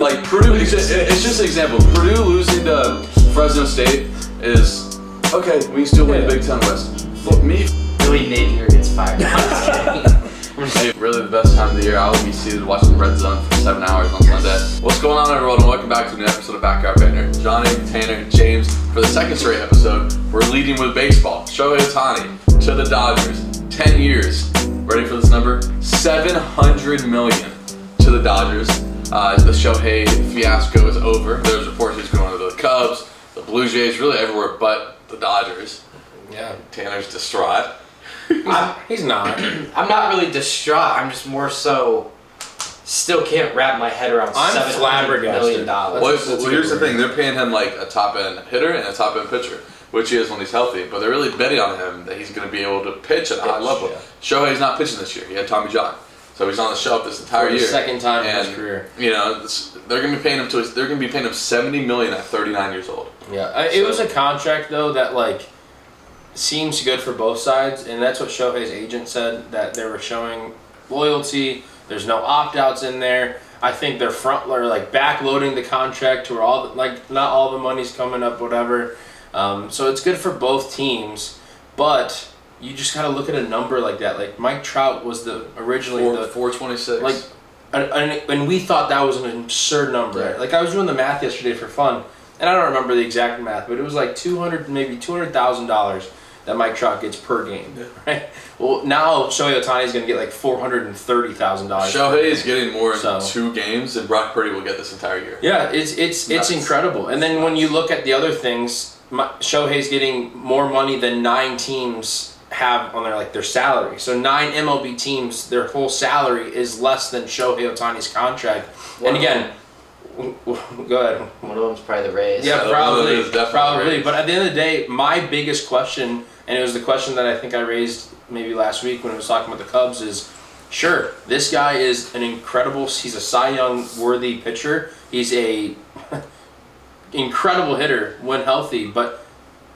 Like Purdue, it's just an example. Purdue losing to Fresno State is okay. We still win the Big Ten West. Me, Billy Napier gets fired. I'm just kidding. hey, really the best time of the year. I will be seated watching the Red Zone for 7 hours on Sunday. What's going on, everyone? And welcome back to an episode of Backyard Banter. Johnny, Tanner, James, for the second straight episode, we're leading with baseball. Shohei Ohtani to the Dodgers. 10 years. Ready for this number? $700 million to the Dodgers. The Shohei fiasco is over. There's reports he's going to the Cubs, the Blue Jays, really everywhere but the Dodgers. Yeah. Tanner's distraught. He's not. I'm not really distraught. I'm just more so still can't wrap my head around $700 million. Well, here's the thing. They're paying him like a top-end hitter and a top-end pitcher, which he is when he's healthy. But they're really betting on him that he's going to be able to pitch at a high level. Yeah. Shohei's not pitching this year. He had Tommy John. So he's on the shelf this entire year. Second time in his career. You know, they're going to be paying him $70 million at 39 years old. Yeah, it was a contract though that like seems good for both sides, and that's what Shohei's agent said, that they were showing loyalty. There's no opt-outs in there. I think they're backloading the contract to where not all the money's coming up, whatever. So it's good for both teams, but you just gotta look at a number like that. Like Mike Trout was originally the 426. And we thought that was an absurd number. Yeah. Like I was doing the math yesterday for fun, and I don't remember the exact math, but it was like $200,000 that Mike Trout gets per game. Yeah. Right? Well, now Shohei Ohtani is going to get like $430,000. Shohei is getting more in 2 games than Brock Purdy will get this entire year. Yeah, it's incredible. And then when you look at the other things, Shohei's getting more money than 9 teams have on their salary. So 9 MLB teams, their whole salary is less than Shohei Ohtani's contract. And again, go ahead. One of them's probably the Rays. Yeah, probably. But at the end of the day, my biggest question, and it was the question that I think I raised maybe last week when I was talking about the Cubs, is sure, this guy is he's a Cy Young worthy pitcher. He's a incredible hitter when healthy, but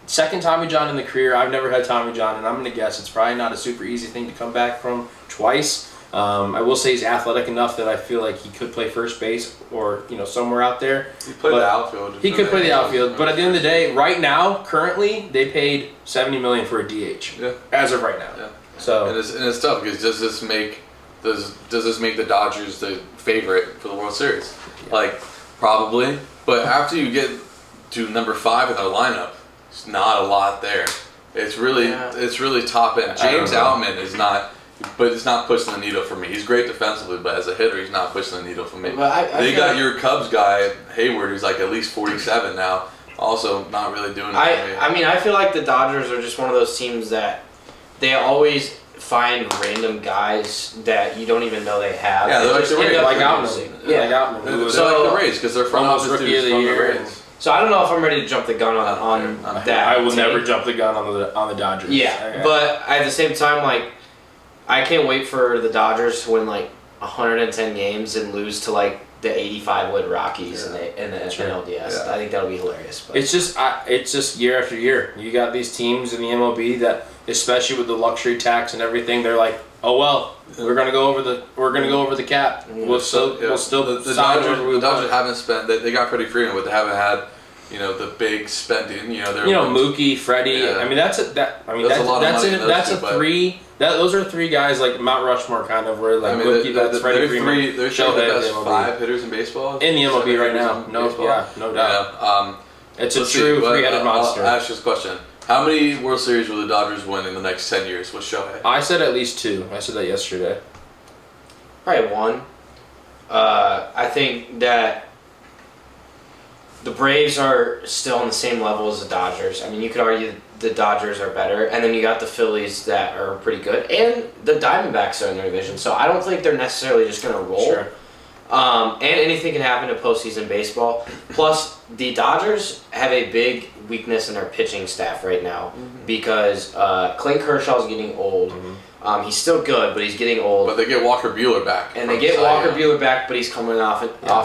second Tommy John in the career. I've never had Tommy John, and I'm going to guess it's probably not a super easy thing to come back from twice. I will say he's athletic enough that I feel like he could play first base or somewhere out there. He played the outfield. He could play the outfield, but at the end of the day, right now, currently, they paid $70 million for a DH. Yeah. As of right now. Yeah. So and it's tough because does this make the Dodgers the favorite for the World Series? Yeah. Like probably, but after you get to number 5 in their lineup, there's not a lot there. It's really top end. James Outman is not. But it's not pushing the needle for me. He's great defensively, but as a hitter, he's not pushing the needle for me. They got your Cubs guy, Hayward, who's like at least 47 now. Also, not really doing it for me. I mean, I feel like the Dodgers are just one of those teams that they always find random guys that you don't even know they have. Yeah, they're like the Rays. Like Outman. They're like the Rays because they're from almost rookie of the year. So I don't know if I'm ready to jump the gun on that. I will never jump the gun on the Dodgers. Yeah, but at the same time, I can't wait for the Dodgers to win 110 games and lose to the 85-win Rockies in the NLDS. Yeah. I think that'll be hilarious. But. It's just year after year. You got these teams in the MLB that, especially with the luxury tax and everything, they're like, oh well, we're gonna go over the cap. We'll still the Dodgers haven't spent. They got Freddie Freeman, but they haven't had. The big spending. Mookie, Freddie. Yeah. I mean, that's those are 3 guys like Mount Rushmore kind of where Mookie, that's Freddie Freeman. They're showing the best 5 hitters in baseball in the MLB right now. No doubt. Yeah. It's a true 3-headed monster. I'll ask you this question: how many World Series will the Dodgers win in the next 10 years with Shohei? I said at least 2. I said that yesterday. Probably 1. I think that. The Braves are still on the same level as the Dodgers. I mean, you could argue the Dodgers are better. And then you got the Phillies that are pretty good. And the Diamondbacks are in their division. So I don't think they're necessarily just going to roll. Sure. And anything can happen in postseason baseball. Plus, the Dodgers have a big weakness in their pitching staff right now. Mm-hmm. Because Clay Kershaw's getting old. Mm-hmm. He's still good, but he's getting old. But they get Walker Buehler back. And they get Walker Buehler back, but he's coming off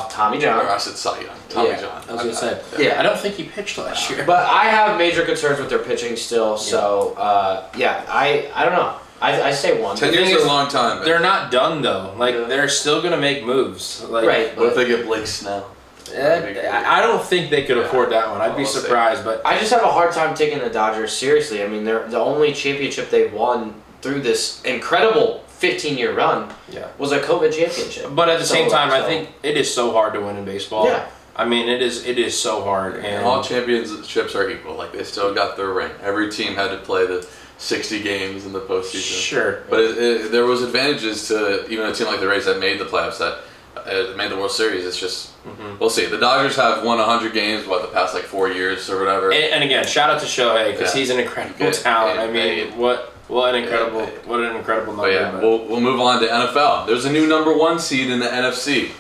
Tommy John. Or I said Cy Young. Tommy John. I was going to say. Yeah, I don't think he pitched last year. But I have major concerns with their pitching still. So, I don't know. I say 1. 10 years is a long time, man. They're not done though. Like Yeah. they're still gonna make moves. Like, Right. What if they get Blake Snell? I don't think they could afford that one. I'd be surprised, but I just have a hard time taking the Dodgers seriously. I mean, they're the only championship they've won through this incredible 15-year run was a COVID championship. But at the same time, I think it is so hard to win in baseball. Yeah. I mean, it is so hard. And all championships are equal. Like, they still got their ring. Every team had to play the 60 games in the postseason. Sure. But there was advantages to even a team like the Rays that made the playoffs, that made the World Series. It's just, we'll see. The Dodgers have won 100 games, the past 4 years or whatever. And again, shout out to Shohei, because he's an incredible talent. I mean, what an incredible number. But yeah, we'll move on to NFL. There's a new number 1 seed in the NFC.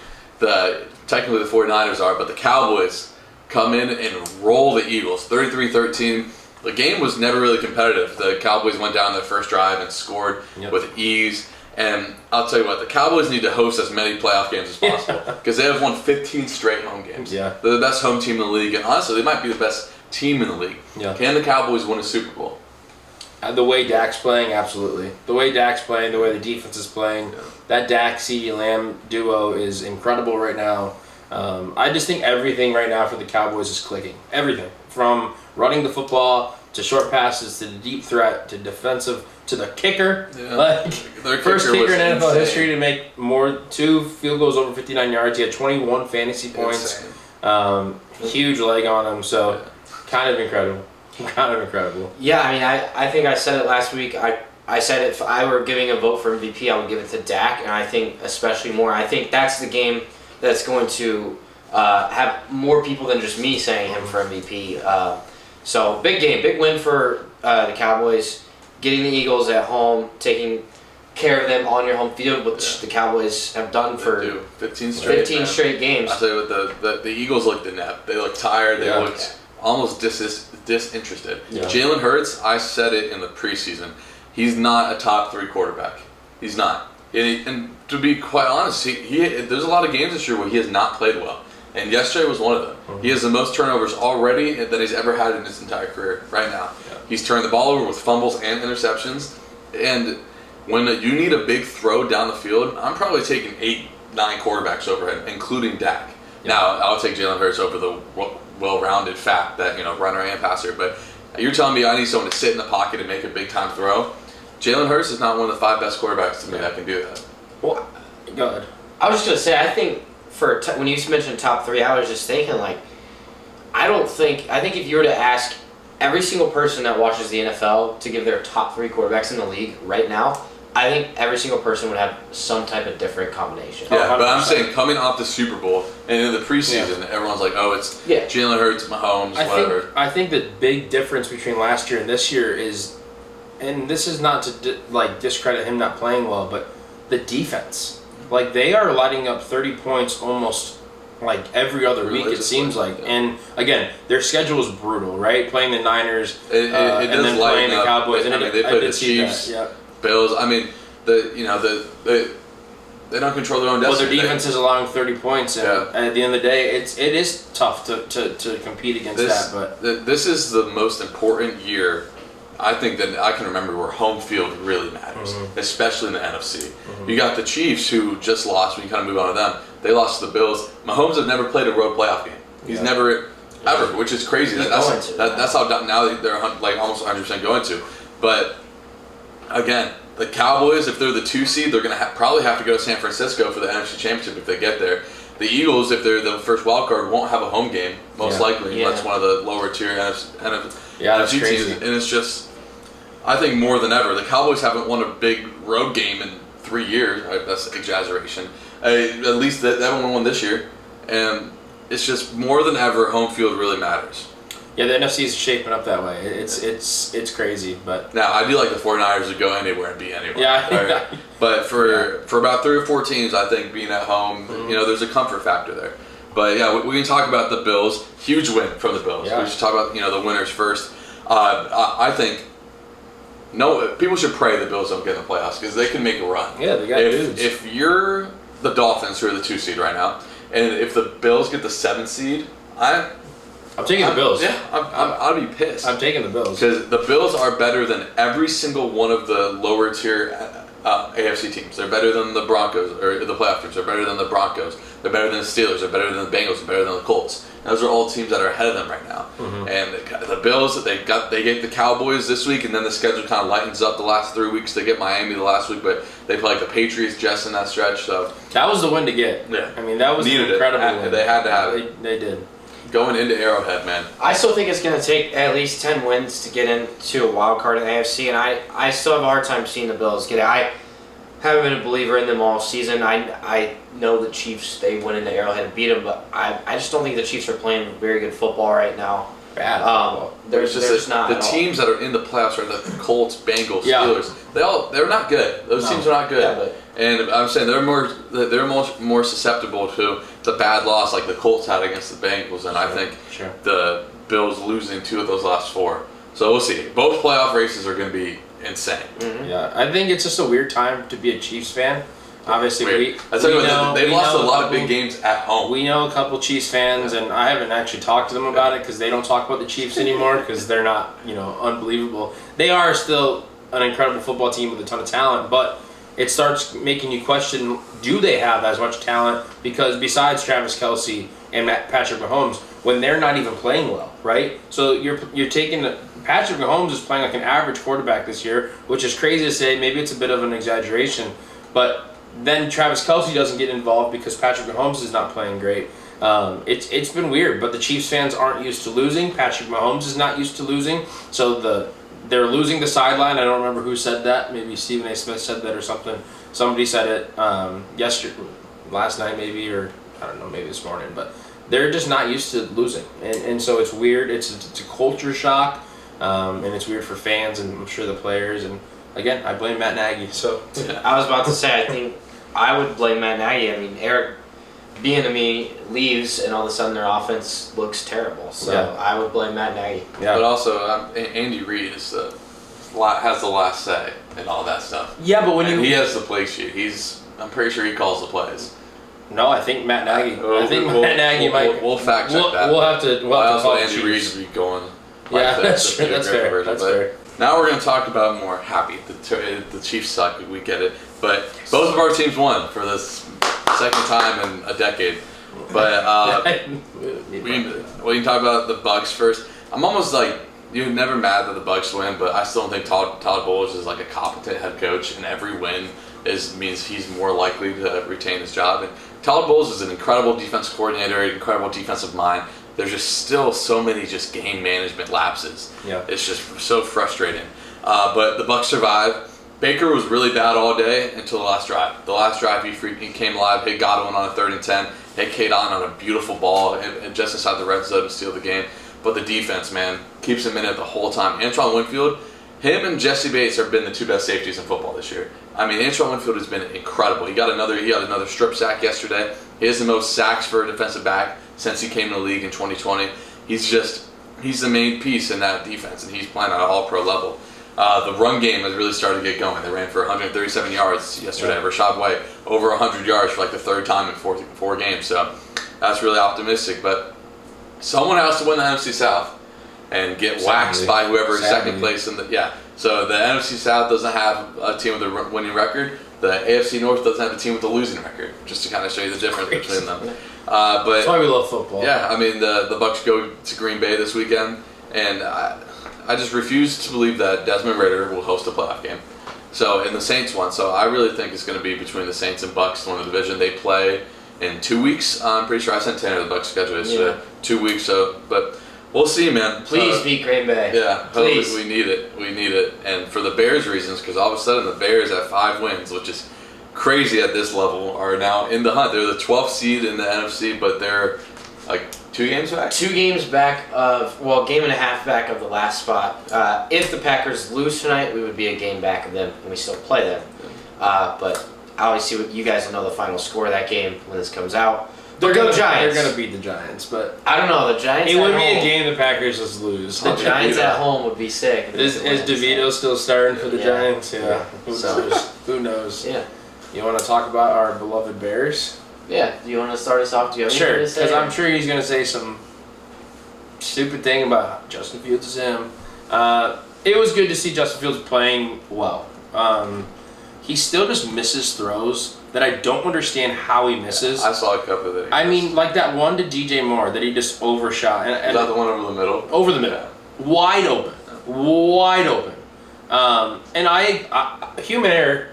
Technically the 49ers are, but the Cowboys come in and roll the Eagles 33-13. The game was never really competitive. The Cowboys went down their first drive and scored with ease. And I'll tell you what, the Cowboys need to host as many playoff games as possible because they have won 15 straight home games. Yeah. They're the best home team in the league, and honestly, they might be the best team in the league. Yeah. Can the Cowboys win a Super Bowl? The way Dak's playing, absolutely. The way Dak's playing, the way the defense is playing, that Dak-CeeDee Lamb duo is incredible right now. I just think everything right now for the Cowboys is clicking. Everything. From running the football to short passes to the deep threat to defensive to the kicker. Yeah. Like, first kicker in NFL history to make 2 field goals over 59 yards. He had 21 fantasy points. Huge leg on him. So kind of incredible. Yeah, I mean, I think I said it last week. I said if I were giving a vote for MVP, I would give it to Dak, and I think especially more. I think that's the game that's going to have more people than just me saying him for MVP. So big game, big win for the Cowboys, getting the Eagles at home, taking care of them on your home field, which the Cowboys have done for 15 straight games. I'll tell you what, the Eagles looked inept. They looked tired. They looked almost disinterested. Yeah. Jalen Hurts, I said it in the preseason, he's not a top 3 quarterback. He's not. And to be quite honest, there's a lot of games this year where he has not played well. And yesterday was one of them. Mm-hmm. He has the most turnovers already that he's ever had in his entire career right now. Yeah. He's turned the ball over with fumbles and interceptions. And when you need a big throw down the field, I'm probably taking 8-9 quarterbacks over him, including Dak. Yeah. Now, I'll take Jalen Hurts over the well-rounded fact that, runner and passer. But you're telling me I need someone to sit in the pocket and make a big-time throw? Jalen Hurts is not one of the 5 best quarterbacks to me that can do that. Well, go ahead. I was just going to say, I think when you mentioned top 3, I was just thinking, I think if you were to ask every single person that watches the NFL to give their top 3 quarterbacks in the league right now, I think every single person would have some type of different combination. Yeah, but I'm saying coming off the Super Bowl and in the preseason, everyone's like, oh, it's Jalen Hurts, Mahomes, whatever. I think the big difference between last year and this year is, and this is not to discredit him not playing well, but the defense. They are lighting up 30 points almost every other week, it seems like. And again, their schedule is brutal, right? Playing the Niners and then playing the Cowboys. And they play the Chiefs, Bills. I mean, they don't control their own destiny. Well, their defense is allowing 30 points, and at the end of the day, it is tough to compete against that. But this is the most important year I think that I can remember where home field really matters, especially in the NFC. Mm-hmm. You got the Chiefs, who just lost. When you kind of move on to them, they lost to the Bills. Mahomes have never played a road playoff game. He's never ever, which is crazy. That's how now they're almost 100% going to. But again, the Cowboys, if they're the 2 seed, they're going to probably have to go to San Francisco for the NFC Championship if they get there. The Eagles, if they're the first wild card, won't have a home game most likely. That's one of the lower tier NFC teams, and it's just. I think more than ever, the Cowboys haven't won a big road game in 3 years. That's exaggeration. At least they haven't won this year, and it's just more than ever, home field really matters. Yeah, the NFC is shaping up that way. It's crazy, but now I do like the 49ers to go anywhere and beat anyone. Yeah, right? But for about 3 or 4 teams, I think being at home, there's a comfort factor there. But yeah, we can talk about the Bills. Huge win from the Bills. Yeah. We should talk about the winners first. I think. No, people should pray the Bills don't get in the playoffs because they can make a run. Yeah, they got dudes. If you're the Dolphins, who are the 2 seed right now, and if the Bills get the 7 seed, I I'm taking the Bills. Yeah, I'd be pissed. I'm taking the Bills. Because the Bills are better than every single one of the lower tier AFC teams. They're better than the Broncos, or the playoff teams. They're better than the Broncos. They're better than the Steelers. They're better than the Bengals. They're better than the Colts. Those are all teams that are ahead of them right now. Mm-hmm. And the Bills, they get the Cowboys this week, and then the schedule kind of lightens up the last 3 weeks. They get Miami the last week, but they play like the Patriots just in that stretch. So that was the win to get. Yeah. I mean, that was an incredible win. They had to have it. They did. Going into Arrowhead, man. I still think it's going to take at least 10 wins to get into a wild card in the AFC, and I still have a hard time seeing the Bills get it. I haven't been a believer in them all season. I know the Chiefs, they went into Arrowhead and beat them, but I just don't think the Chiefs are playing very good football right now. Bad. There's not the teams that are in the playoffs are the Colts, Bengals, Steelers. They're not good. Those teams are not good. Yeah, and I'm saying they're more susceptible to the bad loss like the Colts had against the Bengals, and I think the Bills losing 2 of those last 4. So we'll see. Both playoff races are going to be insane. Mm-hmm. Yeah, I think it's just a weird time to be a Chiefs fan. Obviously, they've lost a lot of big games at home. We know a couple Chiefs fans, and I haven't actually talked to them about it because they don't talk about the Chiefs anymore because they're not, unbelievable. They are still an incredible football team with a ton of talent, but it starts making you question, do they have as much talent? Because besides Travis Kelce and Patrick Mahomes, when they're not even playing well, right? So you're taking Patrick Mahomes is playing like an average quarterback this year, which is crazy to say. Maybe it's a bit of an exaggeration, but then Travis Kelce doesn't get involved because Patrick Mahomes is not playing great. It's been weird, but the Chiefs fans aren't used to losing. Patrick Mahomes is not used to losing, so they're losing the sideline. I don't remember who said that. Maybe Stephen A. Smith said that or something. Somebody said it last night maybe, or I don't know, maybe this morning. But they're just not used to losing, and so it's weird. It's a culture shock, and it's weird for fans and I'm sure the players. And again, I blame Matt Nagy. So I was about to say, I think I would blame Matt Nagy. I mean, Eric Bieniemy leaves, and all of a sudden their offense looks terrible. So I would blame Matt Nagy. Yeah. But also, Andy Reid has the last say and all that stuff. Yeah, but he has the play sheet. I'm pretty sure he calls the plays. No, I think Matt Nagy. Matt Nagy might. We'll fact check that. We'll have to. Call Andy Reid to be going. That's true. That's fair. That's fair. Now we're going to talk about more happy. The Chiefs suck. We get it. But both of our teams won for this second time in a decade. But we can talk about the Bucs first. I'm almost like, you're never mad that the Bucs win, but I still don't think Todd Bowles is like a competent head coach, and every win means he's more likely to retain his job. And Todd Bowles is an incredible defense coordinator, an incredible defensive mind. There's just still so many just game management lapses. Yeah. It's just so frustrating. But the Bucs survived. Baker was really bad all day until the last drive. The last drive, he came alive, hit Godwin on a 3rd and 10, hit Kate on a beautiful ball and just inside the red zone to steal the game. But the defense, man, keeps him in it the whole time. Antoine Winfield, him and Jesse Bates have been the 2 best safeties in football this year. I mean, Antoine Winfield has been incredible. He got another strip sack yesterday. He has the most sacks for a defensive back since he came in the league in 2020. He's the main piece in that defense, and he's playing at an all-pro level. The run game has really started to get going. They ran for 137 yards yesterday. Yeah. Rashad White over 100 yards for like the 3rd time in four games. So that's really optimistic. But someone has to win the NFC South and get waxed by whoever is second place in the So the NFC South doesn't have a team with a winning record. The AFC North doesn't have a team with a losing record. Just to kind of show you the difference between them. But that's why we love football. Yeah, I mean the Bucs go to Green Bay this weekend, and I just refuse to believe that Desmond Ridder will host a playoff game. So, and the Saints won. So I really think it's going to be between the Saints and Bucs to win the division. They play in 2 weeks. I'm pretty sure I sent Tanner the Bucs schedule yesterday. 2 weeks. So, but we'll see, man. Please beat Green Bay. Yeah, please. We need it. We need it. And for the Bears reasons, because all of a sudden the Bears at 5 wins, which is crazy at this level, are now in the hunt. They're the 12th seed in the NFC, but they're like 2 games back? 2 games back game and a half back of the last spot. If the Packers lose tonight, we would be a game back of them, and we still play them. But obviously, you guys will know the final score of that game when this comes out. They're Giants. They're gonna beat the Giants, but I don't know. The Giants. It would be a game the Packers just lose. The Giants at home would be sick. Is DeVito still starting for the Giants? Yeah. Who knows? Yeah. You want to talk about our beloved Bears? Yeah. Do you want to start us off? Do you have Sure, because I'm sure he's going to say some stupid thing about Justin Fields is him. It was good to see Justin Fields playing well. He still just misses throws that I don't understand how he misses. I saw a couple of it. I mean, like that one to DJ Moore that he just overshot. Is that the one over the middle? Over the middle. Yeah. Wide open. Wide open. And I human error,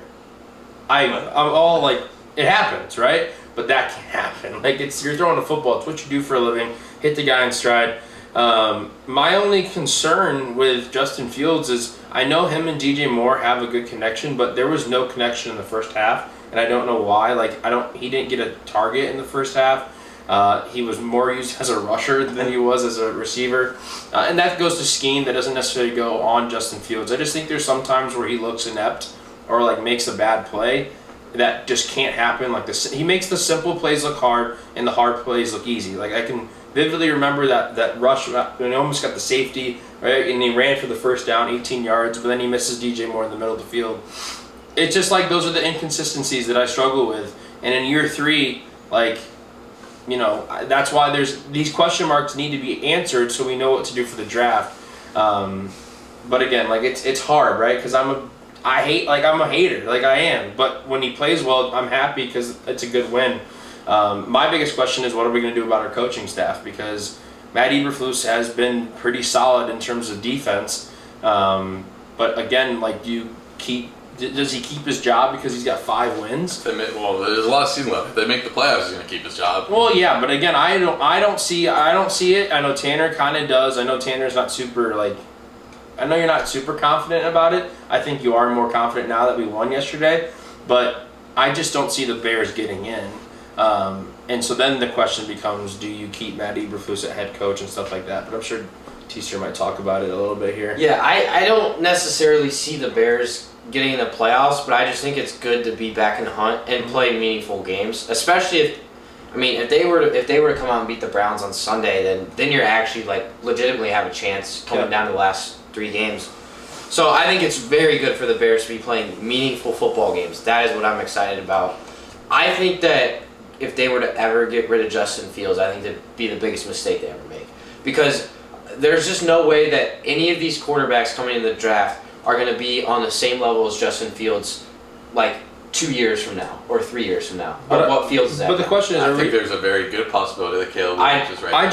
I'm all like, it happens, right? But that can't happen. Like, you're throwing a football. It's what you do for a living. Hit the guy in stride. My only concern with Justin Fields is I know him and DJ Moore have a good connection, but there was no connection in the first half, and I don't know why. Like, he didn't get a target in the first half. He was more used as a rusher than he was as a receiver. And that goes to scheme. That doesn't necessarily go on Justin Fields. I just think there's some times where he looks inept or like makes a bad play that just can't happen. Like he makes the simple plays look hard and the hard plays look easy. Like I can vividly remember that rush when he almost got the safety, right? And he ran for the first down, 18 yards, but then he misses DJ Moore in the middle of the field. It's just like those are the inconsistencies that I struggle with. And in year 3, like, you know, that's why there's these question marks need to be answered so we know what to do for the draft. But again, like it's hard, right? Because I'm a hater, like I am. But when he plays well, I'm happy because it's a good win. My biggest question is what are we going to do about our coaching staff? Because Matt Eberflus has been pretty solid in terms of defense. But again, like does he keep his job because he's got 5 wins? Well, there's a lot of season left. If they make the playoffs, he's going to keep his job. Well, yeah, but again, I don't see it. I know Tanner kind of does. I know Tanner's not super I know you're not super confident about it. I think you are more confident now that we won yesterday, but I just don't see the Bears getting in. And so then the question becomes, do you keep Matt Eberflus at head coach and stuff like that? But I'm sure T-Sir might talk about it a little bit here. Yeah, I don't necessarily see the Bears getting in the playoffs, but I just think it's good to be back in the hunt and play meaningful if they were to come out and beat the Browns on Sunday, then you're actually legitimately have a chance coming down to the last 3 games. So I think it's very good for the Bears to be playing meaningful football games. That is what I'm excited about. I think that if they were to ever get rid of Justin Fields, I think that'd be the biggest mistake they ever make, because there's just no way that any of these quarterbacks coming into the draft are going to be on the same level as Justin Fields 2 years from now or 3 years from now. But what Fields is at. But the question is, I think there's a very good possibility that Caleb Williams is right.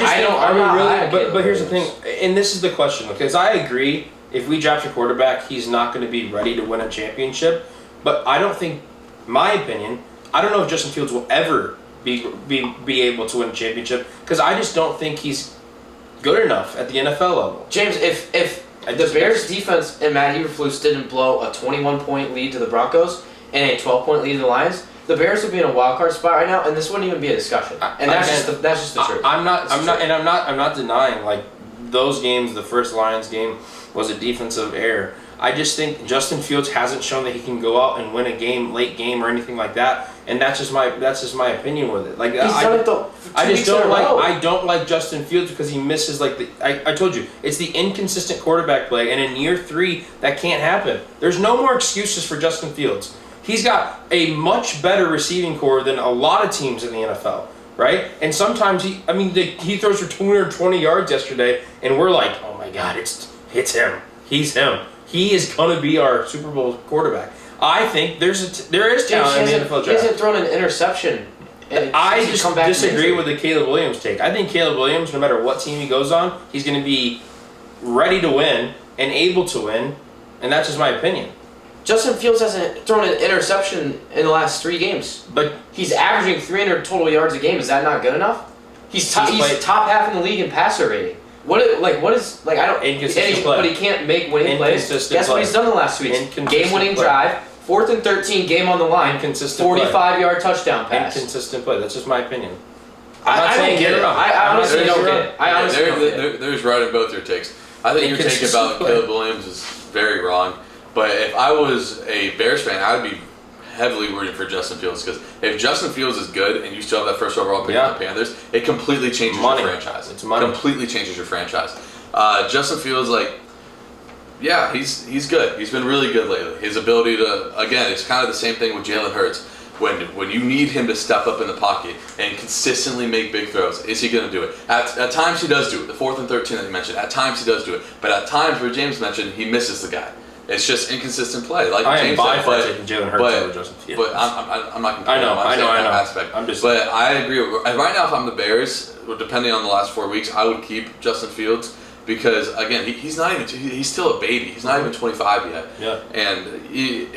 But here's the thing, and this is the question, because I agree, if we draft a quarterback, he's not going to be ready to win a championship. But I don't think, my opinion, I don't know if Justin Fields will ever be able to win a championship, because I just don't think he's good enough at the NFL level. James, if the Bears defense and Matt Eberflus didn't blow a 21-point lead to the Broncos and a 12-point lead to the Lions, the Bears would be in a wild card spot right now, and this wouldn't even be a discussion. And that's just the truth. I'm not denying those games. The first Lions game was a defensive error. I just think Justin Fields hasn't shown that he can go out and win a game, late game, or anything like that, and that's just my opinion with it. I don't like Justin Fields because he misses I told you, it's the inconsistent quarterback play, and in year 3 that can't happen. There's no more excuses for Justin Fields. He's got a much better receiving core than a lot of teams in the NFL, right? And sometimes he throws for 220 yards yesterday, and we're like, oh my God, it's him. He's him. He is going to be our Super Bowl quarterback. I think there is talent in the NFL draft. He hasn't thrown an interception. I just disagree with the Caleb Williams take. I think Caleb Williams, no matter what team he goes on, he's going to be ready to win and able to win, and that's just my opinion. Justin Fields hasn't thrown an interception in the last 3 games, but he's averaging 300 total yards a game. Is that not good enough? He's top half in the league in passer rating. But he can't make winning plays. Guess what he's done the last 2 weeks? Game-winning drive, 4th and 13, game on the line, 45-yard touchdown pass. Inconsistent play. That's just my opinion. I don't get it. I honestly don't get it. There's right in both your takes. I think your take about Caleb Williams is very wrong. But if I was a Bears fan, I'd be heavily rooting for Justin Fields, because if Justin Fields is good and you still have that first overall pick on the Panthers, it completely changes your franchise. It's money. Completely changes your franchise. Justin Fields, he's good. He's been really good lately. His ability to, again, it's kind of the same thing with Jalen Hurts. when you need him to step up in the pocket and consistently make big throws, is he going to do it? At times he does do it. The 4th and 13 that you mentioned, at times he does do it. But at times, where James mentioned, he misses the guy. It's just inconsistent play. Like I James am by said, far taking Jalen Hurts over Justin Fields. But I'm not comparing I know. that aspect. I'm just. But I agree. Right now, if I'm the Bears, depending on the last 4 weeks, I would keep Justin Fields because again, he's not even. He's still a baby. He's not even 25 yet. Yeah. And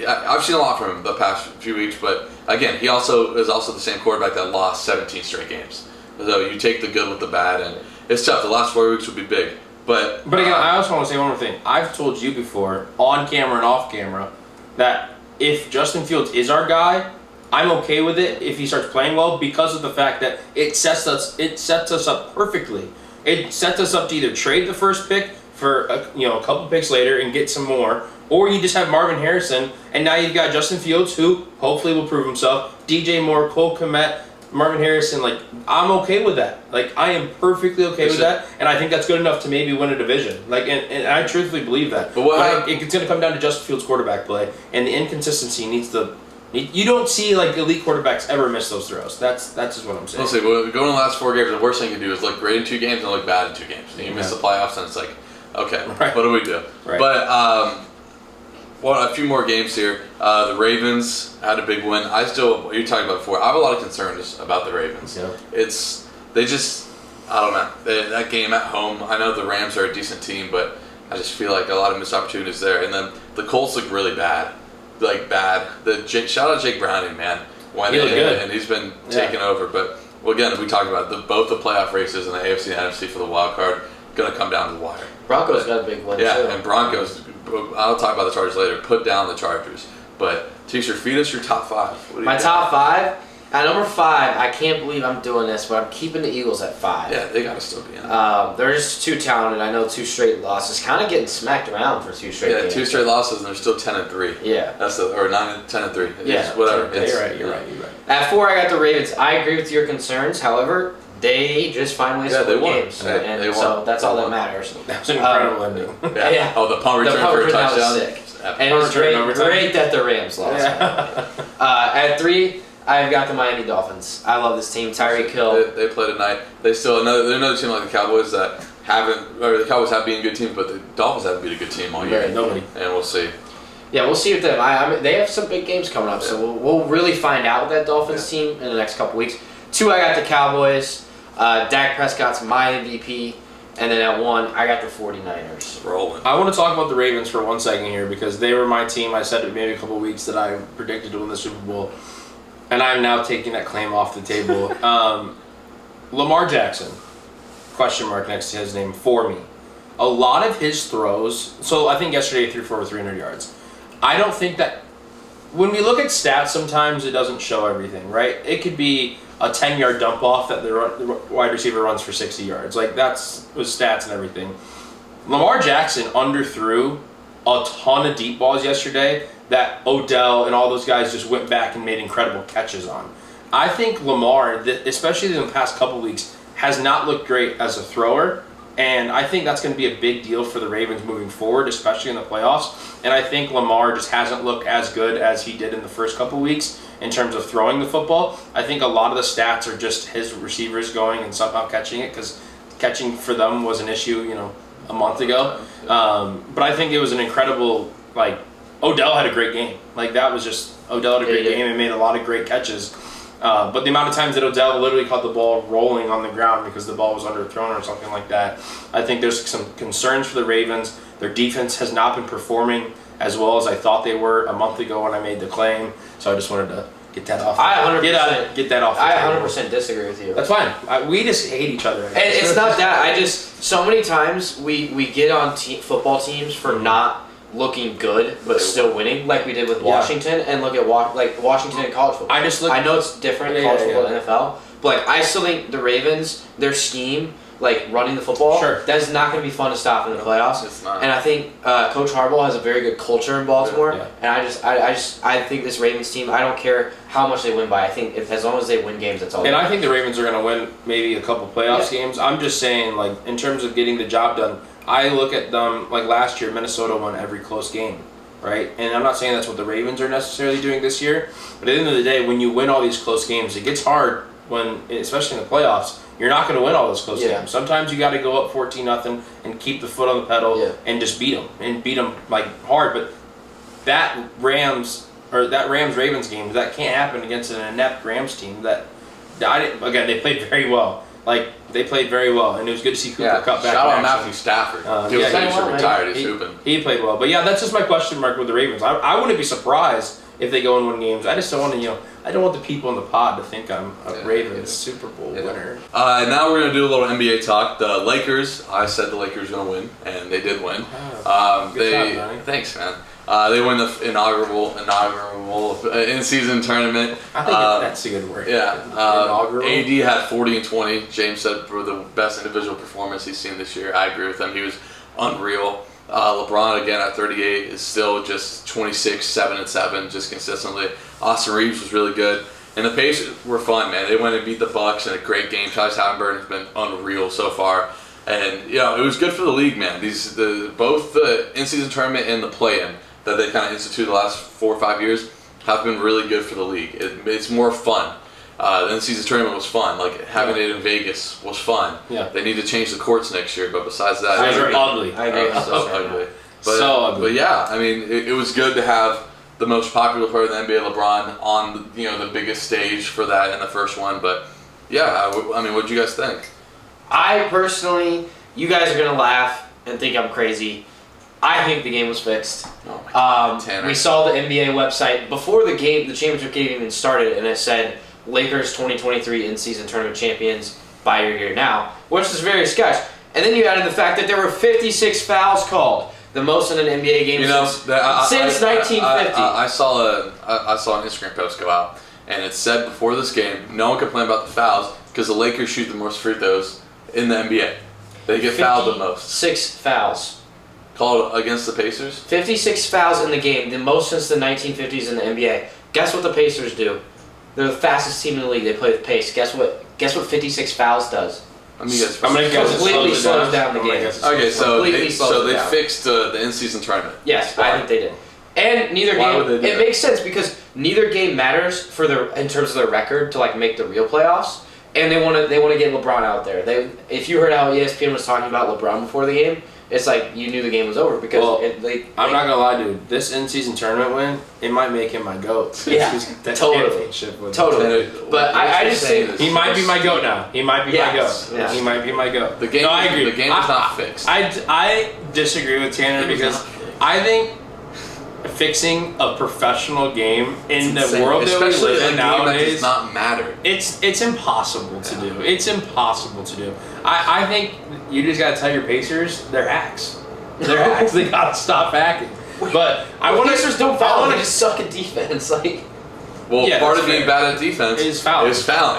I've seen a lot from him the past few weeks. But again, he also is the same quarterback that lost 17 straight games. So you take the good with the bad, and it's tough. The last 4 weeks would be big. But again, I also want to say one more thing. I've told you before, on camera and off camera, that if Justin Fields is our guy, I'm okay with it if he starts playing well because of the fact that it sets us up perfectly. It sets us up to either trade the first pick for a couple picks later and get some more, or you just have Marvin Harrison, and now you've got Justin Fields, who hopefully will prove himself, DJ Moore, Cole Kmet, Marvin Harrison. Like, I'm okay with that. Like, I am perfectly okay with that, and I think that's good enough to maybe win a division. Like, and I truthfully believe that. But it's going to come down to Justin Fields' quarterback play, and the inconsistency needs to. You don't see like elite quarterbacks ever miss those throws. That's just what I'm saying. We'll see. Going in the last 4 games, the worst thing you can do is look great in 2 games and look bad in 2 games. And you miss the playoffs, and it's like, okay, what do we do? Right. But a few more games here. The Ravens had a big win. You talking about before. I have a lot of concerns about the Ravens. Yeah. I don't know. That game at home, I know the Rams are a decent team, but I just feel like a lot of missed opportunities there. And then the Colts look really bad. Like, bad. Shout out Jake Browning, man. He looked good. And he's been taking over. But, again, we talked about both the playoff races and the AFC and NFC for the wild card going to come down to the wire. Broncos got a big win, too. And Broncos, I'll talk about the Chargers later, put down the Chargers. But, Teacher, feed us your top 5. My top 5? At number 5, I can't believe I'm doing this, but I'm keeping the Eagles at 5. Yeah, they got to still be in. They're just too talented. I know 2 straight losses. Kind of getting smacked around for 2 straight games. 2 straight losses, and they're still 10-3. Yeah. Or 9-10-3. Yeah. Whatever. You're right. At 4, I got the Ravens. I agree with your concerns. However, they just find ways to win games. Yeah, they won. So that's all that matters. That was an incredible ending. Yeah. Oh, the punt return for a touchdown. Was sick. And it was great that the Rams lost. Yeah. At 3, I've got the Miami Dolphins. I love this team. Tyreek Hill. They play tonight. They're another team like the Cowboys that the Cowboys have been good teams, but the Dolphins haven't been a good team all year. Nobody. And we'll see. Yeah, we'll see with them. I mean, they have some big games coming up, so we'll really find out with that Dolphins team in the next couple weeks. 2, I got the Cowboys. Dak Prescott's my MVP. And then at 1, I got the 49ers. Rolling. I want to talk about the Ravens for 1 second here because they were my team. I said it maybe a couple weeks that I predicted to win the Super Bowl. And I'm now taking that claim off the table. Lamar Jackson, question mark next to his name for me. A lot of his throws, so I think yesterday he threw for over 300 yards. I don't think that, when we look at stats, sometimes it doesn't show everything, right? It could be a 10-yard dump off that the wide receiver runs for 60 yards. Like, that's with stats and everything. Lamar Jackson underthrew a ton of deep balls yesterday that Odell and all those guys just went back and made incredible catches on. I think Lamar, especially in the past couple weeks, has not looked great as a thrower, and I think that's going to be a big deal for the Ravens moving forward, especially in the playoffs. And I think Lamar just hasn't looked as good as he did in the first couple weeks in terms of throwing the football. I think a lot of the stats are just his receivers going and somehow catching it, because catching for them was an issue, a month ago. But I think it was an incredible, Odell had a great game. Odell had a great game and made a lot of great catches. But the amount of times that Odell literally caught the ball rolling on the ground because the ball was underthrown or something like that, I think there's some concerns for the Ravens. Their defense has not been performing as well as I thought they were a month ago when I made the claim. So I just wanted to get that off. Get that off. I 100% disagree with you. That's fine. We just hate each other. And it's not that. So many times we get on football teams for not looking good but still winning, like we did with Washington, and look at Washington in college football. I know it's different, college football and NFL, but I still think the Ravens, their scheme, running the football, that's not going to be fun to stop in the playoffs. It's not. And I think Coach Harbaugh has a very good culture in Baltimore, and I think this Ravens team, I don't care how much they win by. I think as long as they win games, that's all. And I think the Ravens are going to win maybe a couple playoffs games. I'm just saying, in terms of getting the job done, I look at them, last year, Minnesota won every close game, right? And I'm not saying that's what the Ravens are necessarily doing this year, but at the end of the day, when you win all these close games, it gets hard when, especially in the playoffs, you're not going to win all those close games. Sometimes you got to go up 14-0 and keep the foot on the pedal and just beat them like hard. But that Rams-Ravens game, that can't happen against an inept Rams team again, they played very well. Like, they played very well, and it was good to see Cooper Kupp back. Shout out Matthew Stafford. He was retired. He's hooping. He played well. But, yeah, that's just my question mark with the Ravens. I wouldn't be surprised if they go and win games. I just don't want to, I don't want the people in the pod to think I'm a Ravens Super Bowl winner. Now we're going to do a little NBA talk. The Lakers, I said the Lakers were going to win, and they did win. Good job, Johnny. Thanks, man. They won the inaugural in-season tournament. I think that's a good word. Yeah. Inaugural. AD had 40 and 20. James said for the best individual performance he's seen this year. I agree with him. He was unreal. LeBron, again, at 38, is still just 26, 7 and 7, just consistently. Austin Reeves was really good. And the Pacers were fun, man. They went and beat the Bucks in a great game. Tyus Halliburton has been unreal so far. And, it was good for the league, man. Both the in-season tournament and the play-in that they kind of instituted the last 4 or 5 years have been really good for the league. It's more fun. The in-season tournament was fun. Like, having it in Vegas was fun. Yeah. They need to change the courts next year, but besides that... They're ugly. I agree. So ugly. So ugly. But yeah, I mean, it was good to have the most popular player in the NBA, LeBron, on the biggest stage for that in the first one. But yeah, I mean, what do you guys think? I personally, you guys are gonna laugh and think I'm crazy. I think the game was fixed. Oh my God, Tanner. We saw the NBA website before the game, the championship game even started, and it said Lakers 2023 in-season tournament champions. Buy your gear now, which is very sketch. And then you added the fact that there were 56 fouls called, the most in an NBA game since 1950. I saw an Instagram post go out, and it said before this game, no one complained about the fouls because the Lakers shoot the most free throws in the NBA. They get fouled the most. 6 fouls. Called against the Pacers? 56 fouls in the game, the most since the 1950s in the NBA. Guess what the Pacers do? They're the fastest team in the league. They play with pace. Guess what 56 fouls does? Let me guess. I'm going to guess completely slows down the game. Okay, so they down. fixed the in-season tournament. Yes, I think they did. And neither Why game, would they do it makes sense because neither game matters in terms of their record to like make the real playoffs. And they want to get LeBron out there. If you heard how ESPN was talking about LeBron before the game, it's like you knew the game was over because I'm not gonna lie, dude. This in-season tournament win, it might make him my GOAT. Yeah, totally. But I just think he might be my GOAT now. He might be my GOAT. Yeah. He might be my GOAT. The game. No, I agree. The game is not fixed. I disagree with Tanner because I think fixing a professional game in the world that we live in nowadays does not matter. It's impossible to do. It's impossible to do. I think you just gotta tell your Pacers they're hacks. They're hacks. They gotta stop hacking. But Pacers don't foul. They just suck at defense. Well, part of being bad at defense is fouling.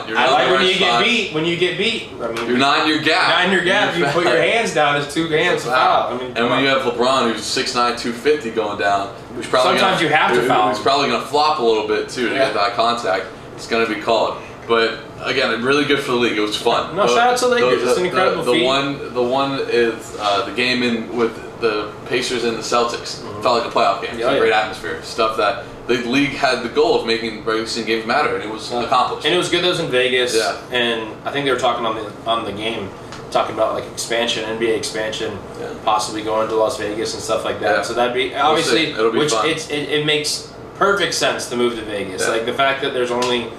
You're I not like in the when right you spots. get beat. When you get beat, I mean, you're not in your gap. Not in your gap. You put your hands down. It's 2 hands to foul. I mean, and when you have LeBron, who's 6'9", 250 going down, who's probably sometimes you have to foul. Who's probably going to flop a little bit too to get that contact. It's going to be called. But again, really good for the league. It was fun. No, shout out to Lakers. It's an incredible feat. The one is the game with the Pacers and the Celtics. Felt like a playoff game. It was a great atmosphere. Stuff that the league had the goal of making regular season games matter, and it was accomplished. And it was good that it was in Vegas. Yeah. And I think they were talking on the game, talking about like expansion, NBA expansion, possibly going to Las Vegas and stuff like that. Yeah. So that'd be obviously, it'll be fun. It makes perfect sense to move to Vegas. Yeah. Like the fact that there's only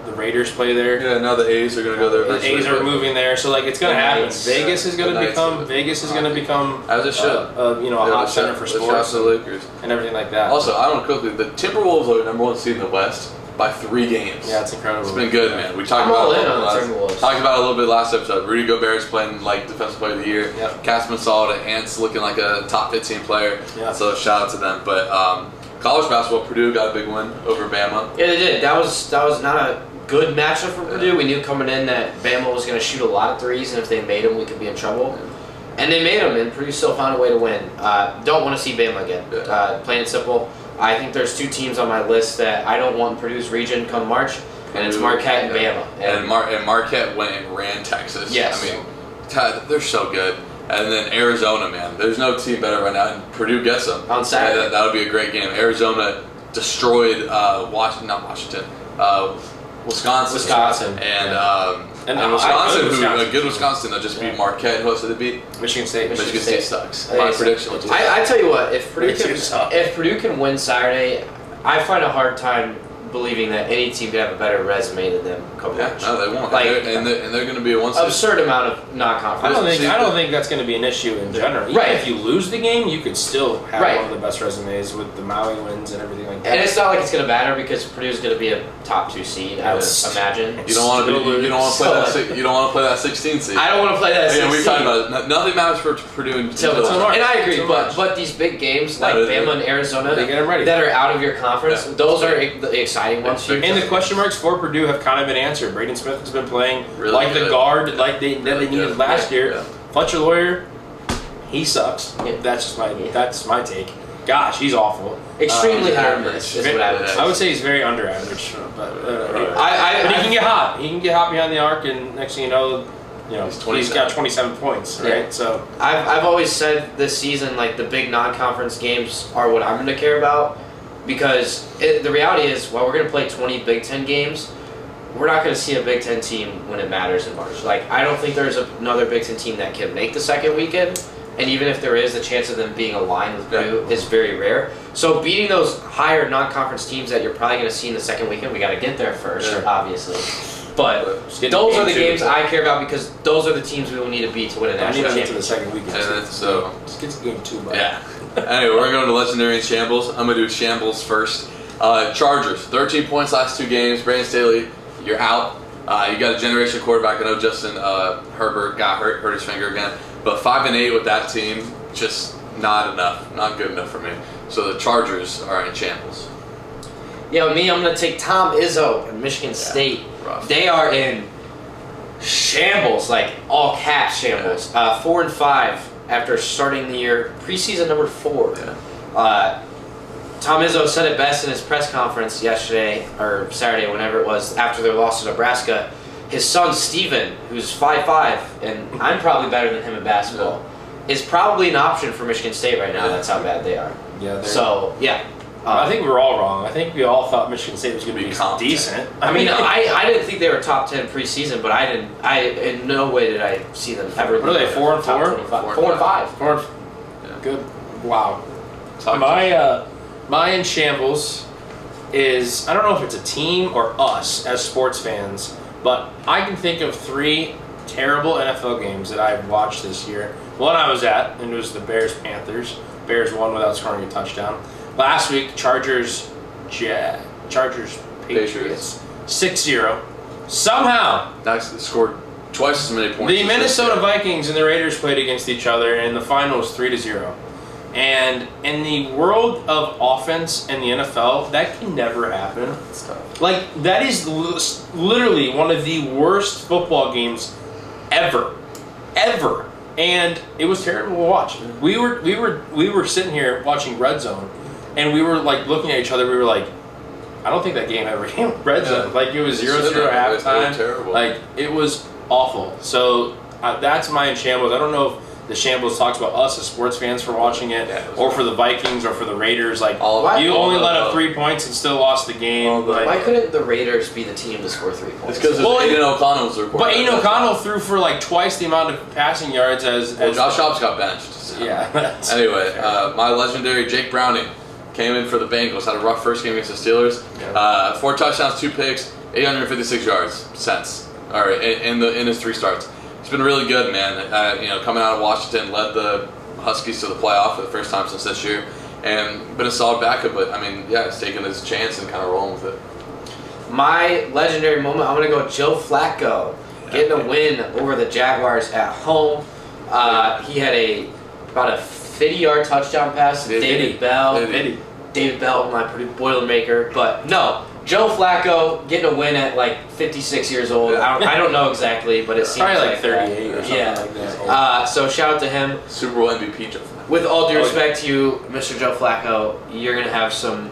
the Raiders play there. Yeah, now the A's are going to go there. The A's are moving there, so like it's going to happen. Vegas is going to become as it should. A hot center for sports the Lakers and everything like that. Also, I don't know quickly. The Timberwolves are the #1 seed in the West by 3 games. Yeah, it's incredible. It's been good, man. We talked about it a little bit last episode. Rudy Gobert's playing like defensive player of the year. Yep. Casman saw it. Ants looking like a top 15 player. Yeah. So shout out to them. But college basketball, Purdue got a big win over Bama. Yeah, they did. That was not a good matchup for Purdue. We knew coming in that Bama was going to shoot a lot of threes, and if they made them, we could be in trouble. And they made them, and Purdue still found a way to win. Don't want to see Bama again. Plain and simple. I think there's 2 teams on my list that I don't want in Purdue's region come March, and it's Marquette and Bama. And Marquette went and ran Texas. Yes. I mean, they're so good. And then Arizona, man. There's no team better right now. And Purdue gets them. On Saturday. That would be a great game. Arizona destroyed Wisconsin. And Wisconsin, a good Wisconsin, they'll just beat Marquette. Who else did they beat? Michigan State. Michigan State sucks. My prediction was I tell you what, if Purdue can win Saturday, I find a hard time believing that any team could have a better resume than them come Yeah, no, they won't. And they're going to be a one. Absurd amount of non-conference. I don't think that's going to be an issue in general. Even if you lose the game, you could still have one of the best resumes with the Maui wins and everything like that. And it's not like it's going to matter because Purdue's going to be a top 2 seed. I would imagine. You don't want to You don't want to play that 16 seed. I don't want to play that 16. Yeah, we've talked about it. Nothing matters for Purdue until and I agree, but these big games like Bama and Arizona they get them ready. that are out of your conference, those are the exciting ones. And the question marks for Purdue have kind of been answered. Braden Smith has been playing like the guard like they needed last year. Yeah. Fletcher Lawyer, he sucks. Yeah. That's my take. Gosh, he's awful. Extremely hit or miss is what I would say. I would say he's very under average. But he can get hot. He can get hot behind the arc, and next thing you know, he's got 27 points, right? Yeah. So I've always said this season, like the big non-conference games are what I'm going to care about. Because the reality is, while we're going to play 20 Big Ten games, we're not going to see a Big Ten team when it matters in March. Like, I don't think there's another Big Ten team that can make the second weekend. And even if there is, the chance of them being aligned with Purdue is very rare. So beating those higher non-conference teams that you're probably going to see in the second weekend, we got to get there first, obviously. But those are the games I care about because those are the teams we will need to beat to win a national championship. To the second weekend. Just get to game 2, buddy. Yeah. Anyway, we're going to Legendary and Shambles. I'm going to do Shambles first. Chargers, 13 points last 2 games. Brandon Staley, you're out. You got a generation quarterback. I know Justin Herbert got hurt his finger again. But 5-8 with that team, just not enough. Not good enough for me. So the Chargers are in Shambles. Yeah, with me, I'm going to take Tom Izzo and Michigan State. Rough. They are in shambles, like all caps shambles. 4-5 after starting the year, preseason number 4. Yeah. Tom Izzo said it best in his press conference yesterday, or Saturday, whenever it was, after their loss to Nebraska. His son, Steven, who's 5'5", and I'm probably better than him in basketball, is probably an option for Michigan State right now. That's how bad they are. Yeah. I think we were all wrong. I think we all thought Michigan State was going to be decent. I mean, I didn't think they were top 10 preseason, but I in no way did I see them ever. What are they, 4-4? 4-5. Good. Wow. My in shambles is, I don't know if it's a team or us as sports fans, but I can think of 3 terrible NFL games that I've watched this year. One I was at, and it was the Bears-Panthers. Bears won without scoring a touchdown. Last week, Chargers Patriots 6-0. Somehow, Actually scored twice as many points. The Minnesota Vikings and the Raiders played against each other, and the final was 3-0. And in the world of offense in the NFL, that can never happen. It's tough. Like, that is literally one of the worst football games ever. And it was terrible to watch. We were sitting here watching Red Zone, and we were like looking at each other. We were like, I don't think that game ever came Red Zone. Like, it was 0-0 halftime. Terrible. Like, it was awful. So that's my in shambles. I don't know if the shambles talks about us as sports fans for watching it, or for the Vikings, or for the Raiders. Like, you only let up 3 points and still lost the game. Why couldn't the Raiders be the team to score 3 points? It's because Aiden O'Connell was their quarterback. But Aiden O'Connell threw for like twice the amount of passing yards as Josh Dobbs got benched. So. Yeah. Anyway, my legendary Jake Browning came in for the Bengals. Had a rough first game against the Steelers. 4 touchdowns, 2 picks, 856 yards since, or in his 3 starts. He's been really good, man. Coming out of Washington, led the Huskies to the playoff for the first time since this year, and been a solid backup. But I mean, he's taking his chance and kind of rolling with it. My legendary moment, I'm gonna go Joe Flacco getting a win over the Jaguars at home. He had about a 50-yard touchdown pass to David Bell. David Bell, my Purdue Boilermaker, but no. Joe Flacco getting a win at like 56 years old. I don't know exactly, but it seems probably like 38 or something like that. So shout out to him. Super Bowl MVP Joe Flacco. with all due respect to you, Mr. Joe Flacco, you're going to have some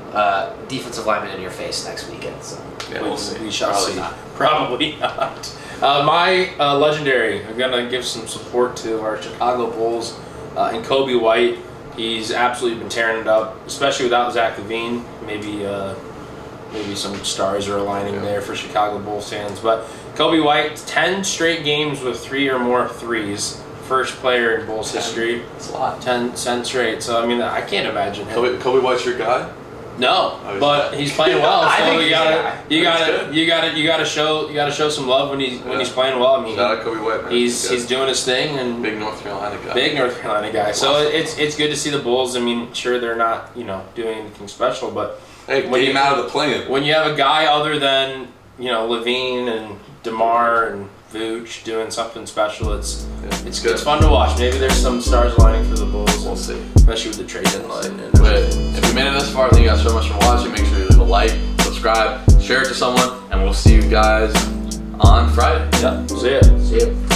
defensive linemen in your face next weekend. So. Yeah, we'll see. We shall Probably see. not. Probably not. My legendary, I'm going to give some support to our Chicago Bulls and Kobe White. He's absolutely been tearing it up, especially without Zach LaVine. Maybe some stars are aligning there for Chicago Bulls fans. But Kobe White, 10 straight games with 3 or more threes. First player in Bulls history. It's a lot. 10 straight. So, I mean, I can't imagine him. Kobe White's your guy? No, but he's playing well. I So think you gotta show some love when he's playing well. I mean, shout out Kobe White, man. he's doing his thing and big North Carolina guy. So it's good to see the Bulls. I mean, sure they're not doing anything special, but hey, when you out of the plane. When you have a guy other than Levine and DeMar and Vooch doing something special, it's good. It's fun to watch. Maybe there's some stars aligning for the Bulls. We'll see. Especially with the trade deadline. But if you made it this far, thank you guys so much for watching. Make sure you leave a like, subscribe, share it to someone, and we'll see you guys on Friday. Yeah. See ya.